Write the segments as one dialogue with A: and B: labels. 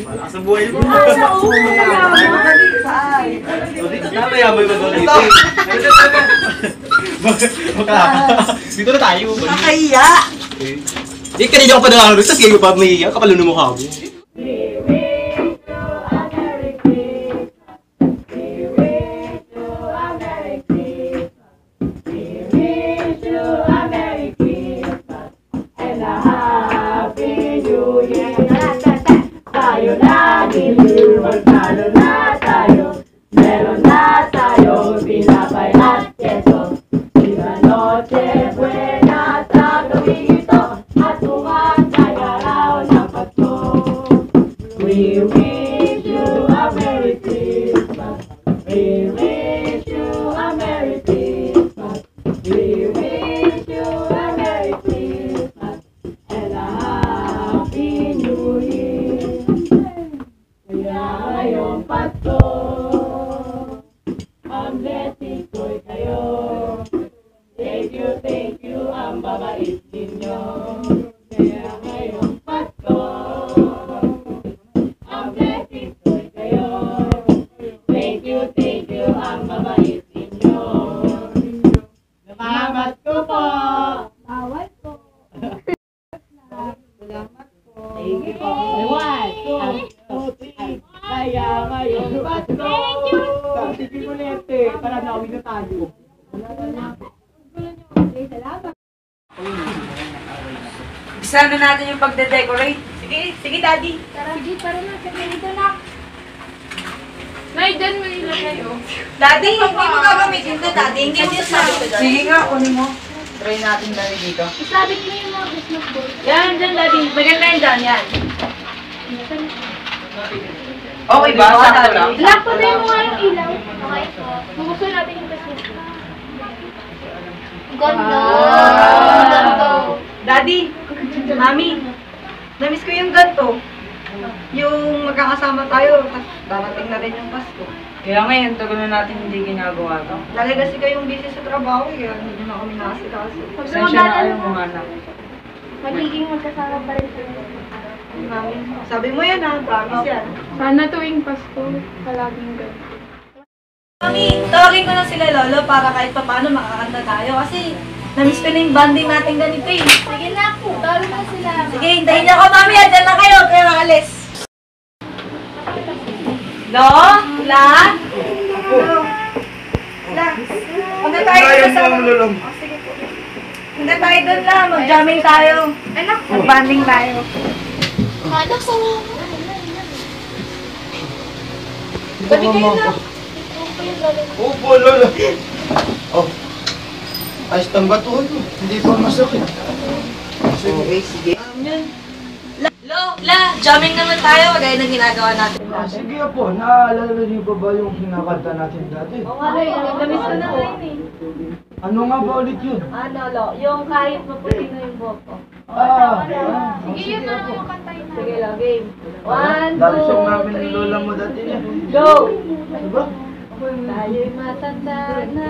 A: Malakas ang buhay mo. Dito na, mayaman ba dito? Dito na tayo.
B: Nakakahiya!
A: Di, kanina ka pa nakakaroon, tapos kayo pa mahihiya, kapalo ng mukha mo.
C: Tayo lagi, magtalo na tayo. Meron na tayo, tinapay at keso. Viva noche buena sa gawing ito. At umangkay araw ng Pasko. We wish you a Merry Christmas. We wish you a Merry Christmas. We wish you a Merry Christmas and a Happy New Year. Kaya ngayong Pasko, ang blessing ko'y kayo. Thank you, ang babait ninyo. Kaya ngayong Pasko, ang blessing ko'y kayo. Thank you, ang babait ninyo. Salamat ko po. Bawal ko. Salamat po. Thank you po. 1, 2, 3. Kaya ngayong Pasko. Sige mo nete, para nauwi na tayo.
B: Isa na natin yung pagde-decorate.
C: Sige daddy.
D: Sige, para na. Sabi dito na. Nay, dyan mo ilagay, oh.
B: Daddy, hindi mo gagamitin to, Daddy. Hindi mo sasabi ko dyan. Sige nga, kunin mo.
A: Try natin dali dito.
D: Isabi niyo yung mga Christmas balls.
C: Yan, dyan daddy. Maganda yan dyan, yan.
B: Okay ba? Sakto lang?
D: Lock pa tayo mo nga yung ilaw. Okay po. Bubuksan natin yung Christmas balls. Ganda! Ganda!
B: Daddy, Mami, namiss ko yung ganito. Yung magkakasama tayo, darating na rin yung Pasko.
E: Kaya ngayon, tagal na natin hindi ginagawa to.
B: Lagi kasi kayong busy sa trabaho, kaya hindi na kami nakasikaso.
E: Pasensya na kayo mga anak.
D: Magiging magkasama pa rin sila.
B: Mami, sabi mo yan ha, promise yan.
D: Sana tuwing Pasko, palaging ganito.
B: Mami, tawagin ko na sila Lolo para kahit pa paano makakanta tayo kasi namiss ko na yung banding natin ganito eh.
D: Sige na po, tawag na sila.
B: Sige, hintayin niyo ako Mami, andyan lang kayo, kaya makalis. Lo? La? La? Punta tayo doon sa... Sige po. Punta tayo doon lang, mag-jamming tayo.
D: Anak po.
B: Mag-banding tayo.
D: Anak po.
B: Sabi kayo na.
A: Opo, Lola. Oh. Ayos tang batuhan mo. Hindi pa masakit. Okay, sige.
B: Yun. La, jamming naman tayo, kagaya ng ginagawa natin.
F: Sige po, naaalala niyo pa ba yung kinakanta natin dati?
B: Oo nga, namiss ko na rin eh.
F: Ano nga ba ulit yun?
B: Ano, Lo? Yung kahit maputi na yung buhok ko.
D: Sige, yun na lang yung kantayin na.
B: Sige lang, game. 1, 2, 3.
F: Dati siyang namin ng lola mo dati niya.
B: Go!
F: Diba?
B: Tayo'y matanda na.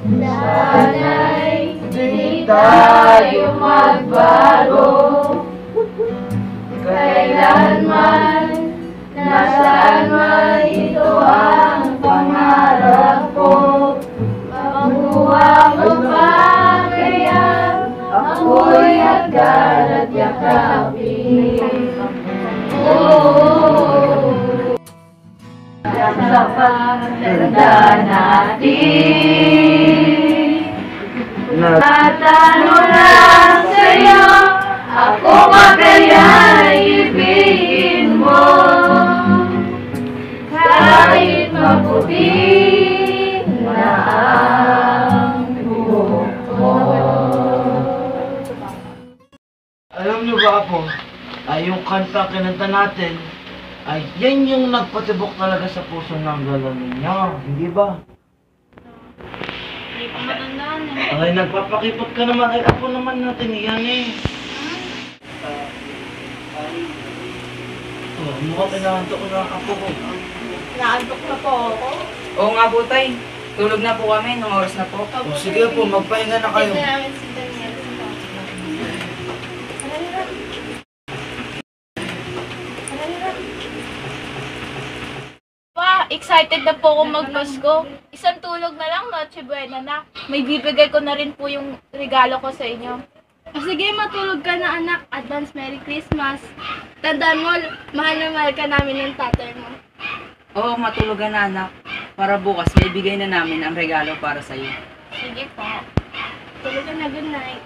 C: Sana'y di tayo magbago. Kailanman, nasaan man ito ang pangarap ko. Makuha mo pa kaya ako'y agad at yakapin. Sa pagtanda natin, tatanong lang sa'yo, ako ba kaya'y ibigin mo? Kahit maputi na ang buhok mo.
F: Alam niyo ba po, yung kanta kinanta natin, ay yan yung nagpatibok talaga sa puso ng lola niya, hindi ba?
D: Hindi ko matandaan eh.
F: Ay, nagpapakipot ka naman, ay apo naman natin yan eh. Oh, mukhang pinahantok ko ng apo ko.
B: Naantok na po ako.
E: Oo nga po, tay. Tulog na po kami, nung oras na po.
F: O sige po, magpahinga na kayo.
D: Ito namin si Daniel. excited na po ako magpasko. Isang tulog na lang, Noche Buena na. May bibigay ko na rin po yung regalo ko sa inyo. Sige, matulog ka na anak. Advance Merry Christmas. Tandaan mo, mahal na mahal ka namin ng tatay mo.
E: Oo, matulog ka na anak. Para bukas, may bigay na namin ang regalo para sa'yo.
D: Sige po. Tulog ka na, good night.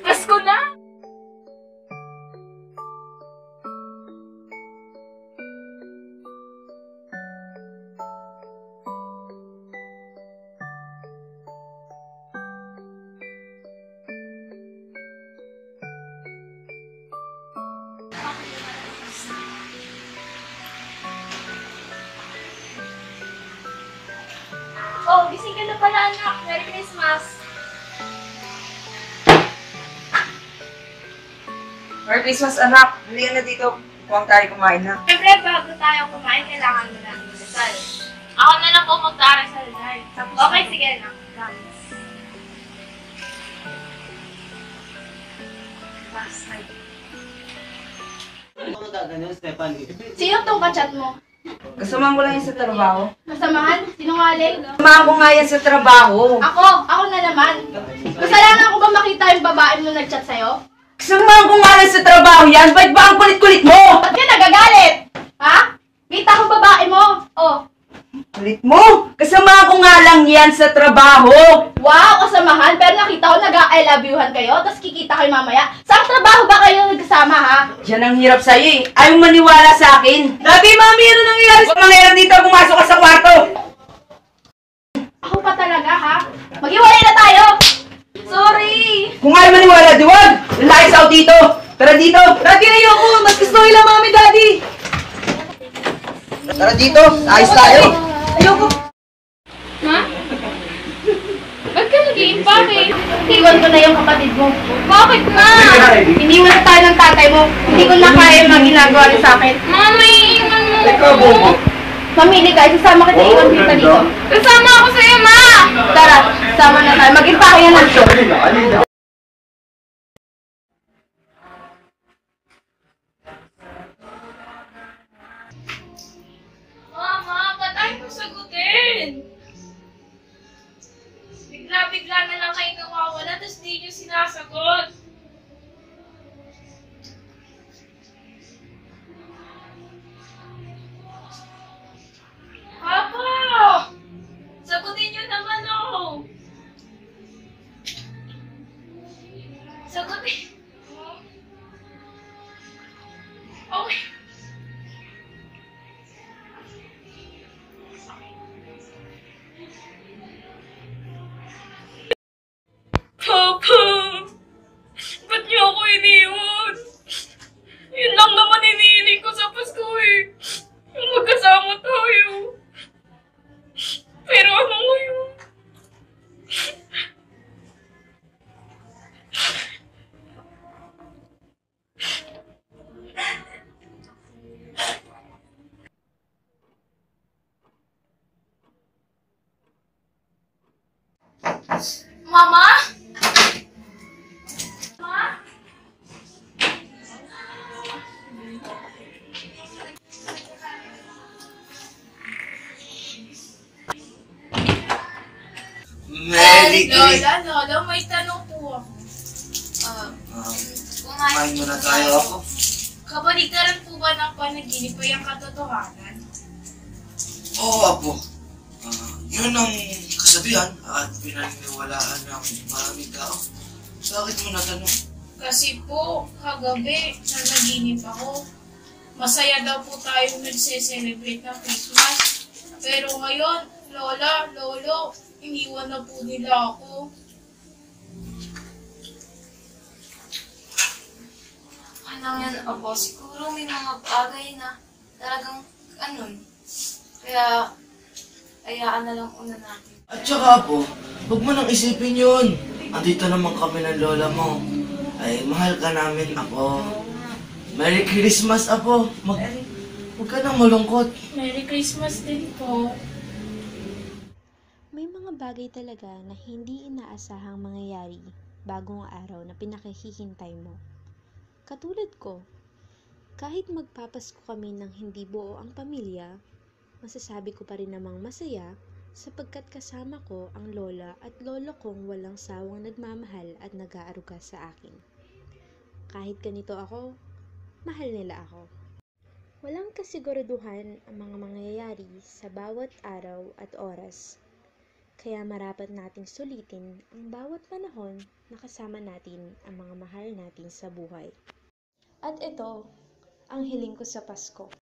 D: Pasko na! Oh, gising ka na pala anak. Merry Christmas!
E: Merry Christmas, anak. Hindi ka na dito. Huwag tayo kumain na.
D: Siyempre, bago tayo kumain, kailangan mo lang magdasal. Ako na lang po magdarasal, guys. Okay, sige anak.
A: Ano ka gaganyan, Stephanie?
D: Sino tong kachat mo?
E: Kasamahan ko lang yan sa trabaho.
D: Kasamahan? Sinungaling?
E: Kasamahan ko nga yan sa trabaho.
D: Ako na naman. Kasalanan ko ba makita yung babae mo nag-chat sa'yo?
E: Kasamahan ko nga lang sa trabaho yan. Ba't ba ang kulit-kulit mo?
D: Ba't ka nagagalit? Ha? Kita ko babae mo. Oh.
E: Kulit mo? Kasamahan ko nga lang yan sa trabaho.
D: Wow, kasamahan. Pero nakita ko nag-I love you-han kayo, tapos kikita kayo mamaya. Saan trabaho ba kayo nagkasama, ha?
E: Yan ang hirap sa'yo eh. Ayaw maniwala sa akin. Dati, mami, ano nangyayari? Huwag mangyayari dito. Pumasok ka sa kwarto.
D: Ako pa talaga, ha? Maghiwalay na tayo! Sorry!
E: Kung ayaw maniwala, diwag. Lalaki sa dito. Tara dito.
B: Daddy, ayoko! Mas gusto nila, mami, daddy!
E: Tara dito. Ayos tayo.
B: Ayoko!
D: Ma? Ba't ka nag-iimpake? Iwan ko na yung kapatid mo. Bakit, ma? Iniwan na tayo ng tatay mo. Hindi ko na kaya yung mga ginagawa rin sa akin. Mama, iiwan mo
A: Ikaw, Bobo.
D: Mamili ka, isasama kita iwan kita dito. Kasama ako sa'yo, ma! Tara, sama na tayo. Mag-impake yan ng show. Mama, ba't ayaw mo sagutin? Bigla-bigla na lang kayo nawawala, tapos di nyo sinasagot. Papa! Sagutin nyo naman, oh! Sagutin! Okay. Papa! Ba't niyo ako iniwan? Yun lang naman iniiling ko sa Pasko eh. Yung magkasama tayo. Pero ano ngayon? Mama? Ma?
F: Merry Christmas!
D: Lola, may tanong po ako.
F: Kumain muna tayo ako.
D: Kabaligtaran po ba ng panaginip o yung katotohanan?
F: Oo, Apo. Yun ang kasabihan at pinaniniwalaan ng maraming tao. Bakit mo natanong?
D: Kasi po, kagabi, nanaginip ako. Masaya daw po tayong nagse-celebrate ng Christmas. Pero ngayon, Lola, Lolo, iniwan na po nila ako.
G: Anong yan, Apo? Siguro may mga bagay na talagang kaya ayaan na lang una natin.
F: At saka, Apo, huwag mo nang isipin yun. Andito naman kami ng lola mo. Ay, mahal ka namin, Apo. Merry Christmas, Apo. Huwag ka nang malungkot.
D: Merry Christmas din po.
H: May mga bagay talaga na hindi inaasahang mangyayari bagong araw na pinakahihintay mo. Katulad ko, kahit magpapasko kami ng hindi buo ang pamilya, masasabi ko pa rin namang masaya sapagkat kasama ko ang lola at lolo kong walang sawang nagmamahal at nag-aaruga sa akin. Kahit ganito ako, mahal nila ako. Walang kasiguraduhan ang mga mangyayari sa bawat araw at oras. Kaya marapat nating sulitin ang bawat panahon na kasama natin ang mga mahal natin sa buhay. At ito, ang hiling ko sa Pasko.